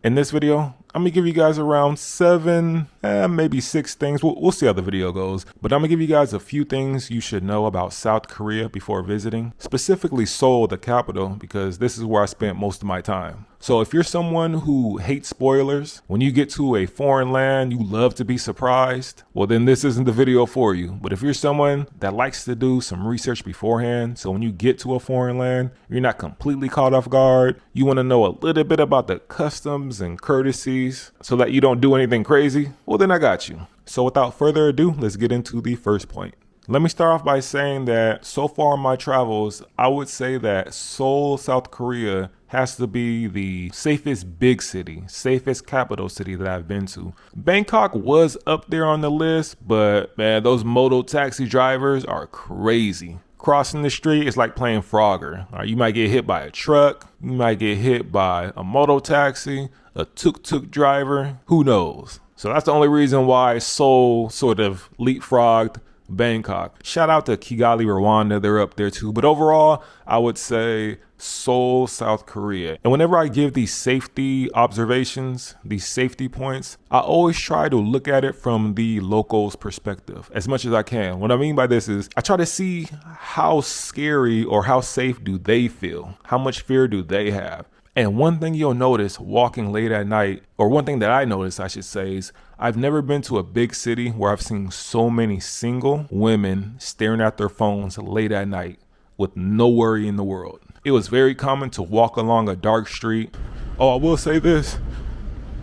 In this video, I'm gonna give you guys around seven, maybe six things. We'll see how the video goes. But I'm gonna give you guys a few things you should know about South Korea before visiting, specifically Seoul, the capital, because this is where I spent most of my time. So if you're someone who hates spoilers, when you get to a foreign land, you love to be surprised, well then this isn't the video for you. But if you're someone that likes to do some research beforehand, so when you get to a foreign land, you're not completely caught off guard, you wanna know a little bit about the customs and courtesies so that you don't do anything crazy, well then I got you. So without further ado, let's get into the first point. Let me start off by saying that so far in my travels, I would say that Seoul, South Korea has to be the safest big city, safest capital city that I've been to. Bangkok was up there on the list, but man, those moto taxi drivers are crazy. Crossing the street is like playing Frogger. You might get hit by a truck, you might get hit by a moto taxi, a tuk-tuk driver, who knows? So that's the only reason why Seoul sort of leapfrogged Bangkok. Shout out to Kigali, Rwanda, they're up there too. But overall, I would say Seoul, South Korea. And whenever I give these safety observations, these safety points, I always try to look at it from the locals' perspective as much as I can. What I mean by this is I try to see how scary or how safe do they feel? How much fear do they have? And one thing you'll notice walking late at night, or one thing that I noticed, I should say, is I've never been to a big city where I've seen so many single women staring at their phones late at night with no worry in the world. It was very common to walk along a dark street. Oh, I will say this,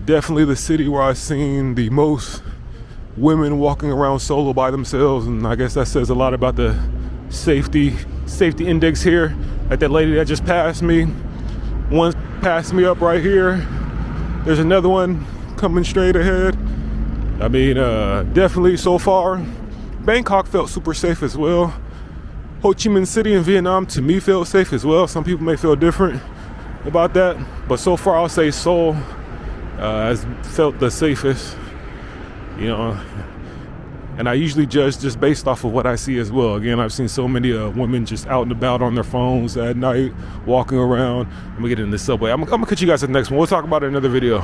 definitely the city where I've seen the most women walking around solo by themselves. And I guess that says a lot about the safety index here. Like that lady that just passed me. One passed me up right here. There's another one coming straight ahead. I mean, definitely so far, Bangkok felt super safe as well. Ho Chi Minh City in Vietnam, to me, felt safe as well. Some people may feel different about that, but so far I'll say Seoul has felt the safest, you know. And I usually judge just based off of what I see as well. Again, I've seen so many women just out and about on their phones at night, walking around. Let me get in the subway. I'm gonna catch you guys at the next one. We'll talk about it in another video.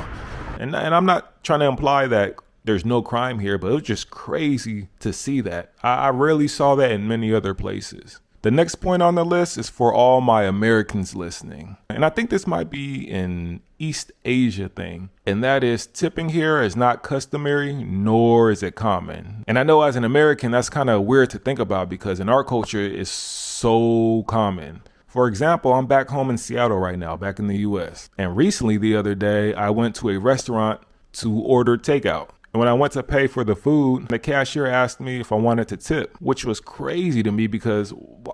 And I'm not trying to imply that there's no crime here, but it was just crazy to see that. I rarely saw that in many other places. The next point on the list is for all my Americans listening. And I think this might be an East Asia thing. And that is tipping here is not customary, nor is it common. And I know as an American, that's kind of weird to think about because in our culture, it's so common. For example, I'm back home in Seattle right now, back in the US. And recently, the other day, I went to a restaurant to order takeout. And when I went to pay for the food, the cashier asked me if I wanted to tip, which was crazy to me because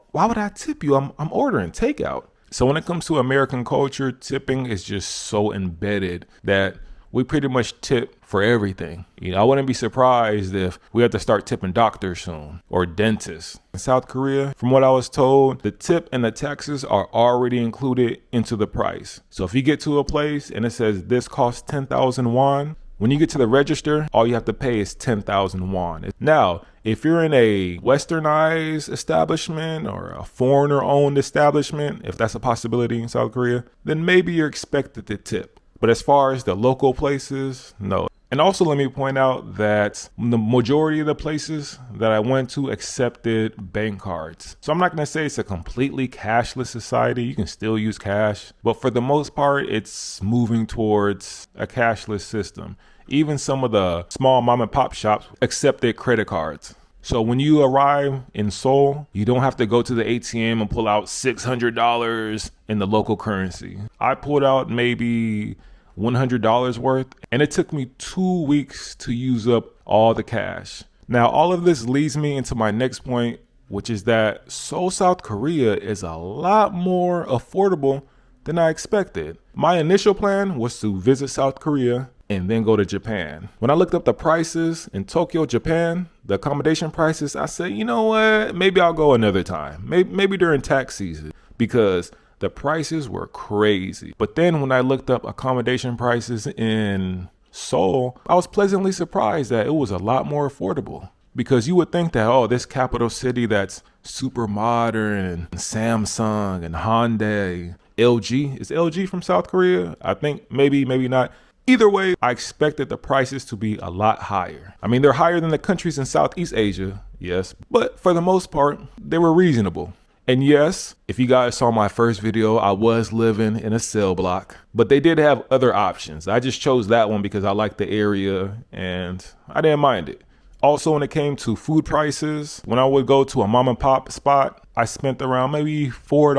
why would I tip you? I'm ordering takeout. So when it comes to American culture, tipping is just so embedded that we pretty much tip for everything. You know, I wouldn't be surprised if we had to start tipping doctors soon or dentists. In South Korea, from what I was told, the tip and the taxes are already included into the price. So if you get to a place and it says this costs 10,000 won, when you get to the register, all you have to pay is 10,000 won. Now, if you're in a westernized establishment or a foreigner-owned establishment, if that's a possibility in South Korea, then maybe you're expected to tip. But as far as the local places, no. And also let me point out that the majority of the places that I went to accepted bank cards. So I'm not going to say it's a completely cashless society. You can still use cash, but for the most part, it's moving towards a cashless system. Even some of the small mom and pop shops accepted credit cards. So when you arrive in Seoul, you don't have to go to the ATM and pull out $600 in the local currency. I pulled out maybe $100 worth, and it took me 2 weeks to use up all the cash. Now, all of this leads me into my next point, which is that Seoul, South Korea is a lot more affordable than I expected. My initial plan was to visit South Korea and then go to Japan. When I looked up the prices in Tokyo, Japan, the accommodation prices, I said, you know what, maybe I'll go another time, maybe during tax season, because the prices were crazy. But then when I looked up accommodation prices in Seoul, I was pleasantly surprised that it was a lot more affordable. Because you would think that, oh, this capital city that's super modern and Samsung and Hyundai, LG. Is LG from South Korea? I think maybe not. Either way, I expected the prices to be a lot higher. I mean, they're higher than the countries in Southeast Asia, yes, but for the most part, they were reasonable. And yes, if you guys saw my first video, I was living in a cell block, but they did have other options. I just chose that one because I liked the area and I didn't mind it. Also, when it came to food prices, when I would go to a mom and pop spot, I spent around maybe $4,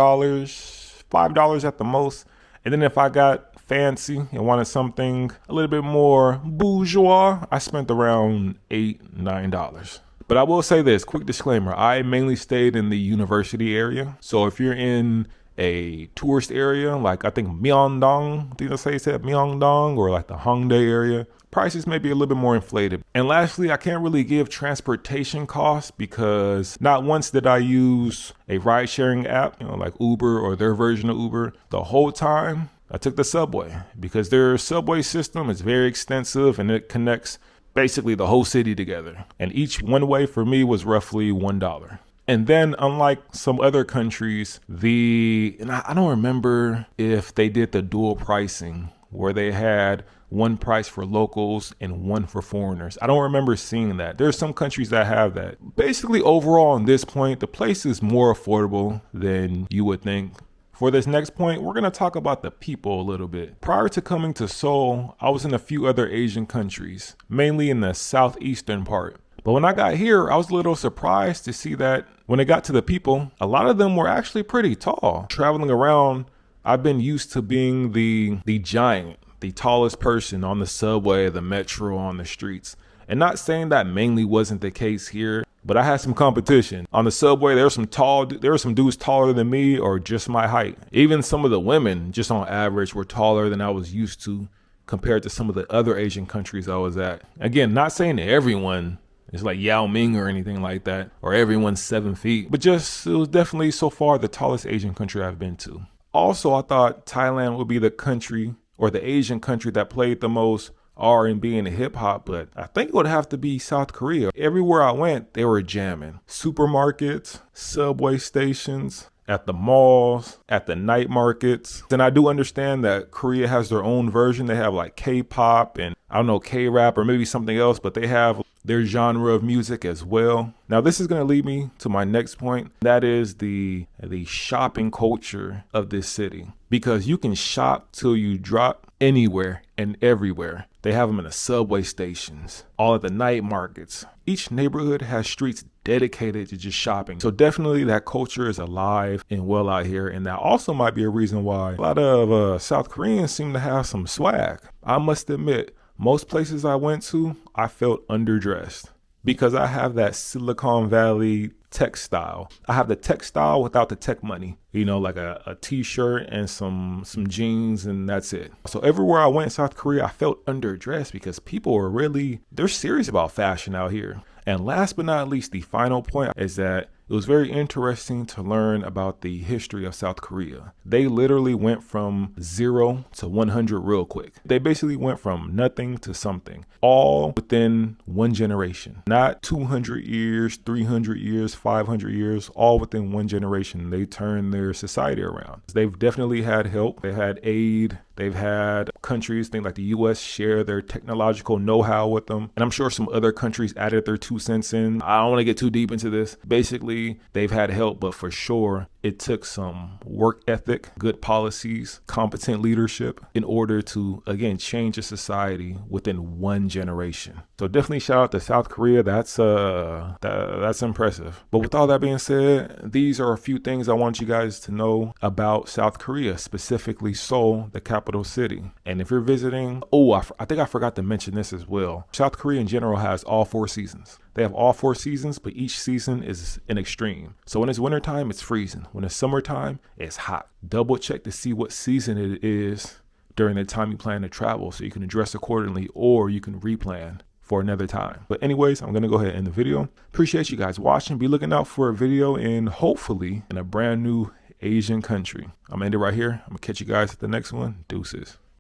$5 at the most. And then if I got fancy and wanted something a little bit more bourgeois, I spent around $8, $9. But I will say this, quick disclaimer, I mainly stayed in the university area. So if you're in a tourist area, like I think Myeongdong, I think they said Myeongdong, or like the Hongdae area, prices may be a little bit more inflated. And lastly, I can't really give transportation costs because not once did I use a ride sharing app, like Uber or their version of Uber. The whole time I took the subway because their subway system is very extensive and it connects basically the whole city together. And each one way for me was roughly $1. And then unlike some other countries, and I don't remember if they did the dual pricing where they had one price for locals and one for foreigners. I don't remember seeing that. There's some countries that have that. Basically, overall, on this point, the place is more affordable than you would think. For this next point, we're going to talk about the people a little bit. Prior to coming to Seoul, I was in a few other Asian countries, mainly in the southeastern part. But when I got here, I was a little surprised to see that when it got to the people, a lot of them were actually pretty tall. Traveling around, I've been used to being the giant, the tallest person on the subway, the metro, on the streets. And not saying that mainly wasn't the case here, but I had some competition. On the subway, there were some dudes taller than me or just my height. Even some of the women, just on average, were taller than I was used to compared to some of the other Asian countries I was at. Again, not saying that everyone is like Yao Ming or anything like that, or everyone's 7 feet, but just it was definitely so far the tallest Asian country I've been to. Also, I thought Thailand would be the country or the Asian country that played the most R&B and hip hop, but I think it would have to be South Korea. Everywhere I went, they were jamming. Supermarkets, subway stations, at the malls, at the night markets. And I do understand that Korea has their own version. They have like K-pop and I don't know, K-rap or maybe something else, but they have their genre of music as well. Now, this is going to lead me to my next point. That is the shopping culture of this city, because you can shop till you drop anywhere and everywhere. They have them in the subway stations, all at the night markets. Each neighborhood has streets dedicated to just shopping. So definitely that culture is alive and well out here. And that also might be a reason why a lot of South Koreans seem to have some swag. I must admit, most places I went to, I felt underdressed because I have that Silicon Valley tech style. I have the tech style without the tech money, like a t-shirt and some jeans, and that's it. So everywhere I went in South Korea, I felt underdressed because people are they're serious about fashion out here. And last but not least, the final point is that it was very interesting to learn about the history of South Korea. They literally went from 0 to 100 real quick. They basically went from nothing to something, all within one generation. Not 200 years, 300 years, 500 years, all within one generation. They turned their society around. They've definitely had help. They had aid. They've had countries, things like the US, share their technological know-how with them. And I'm sure some other countries added their 2 cents in. I don't want to get too deep into this. Basically, they've had help, but for sure, it took some work ethic, good policies, competent leadership in order to, again, change a society within one generation. So definitely shout out to South Korea. That's impressive. But with all that being said, these are a few things I want you guys to know about South Korea, specifically Seoul, the capital city. And if you're visiting, I think I forgot to mention this as well. South Korea in general has all 4 seasons. They have all 4 seasons, but each season is an extreme. So when it's wintertime, it's freezing. When it's summertime, it's hot. Double check to see what season it is during the time you plan to travel so you can address accordingly, or you can replan for another time. But anyways, I'm going to go ahead and end the video. Appreciate you guys watching. Be looking out for a video hopefully in a brand new Asian country. I'm going to end it right here. I'm going to catch you guys at the next one. Deuces.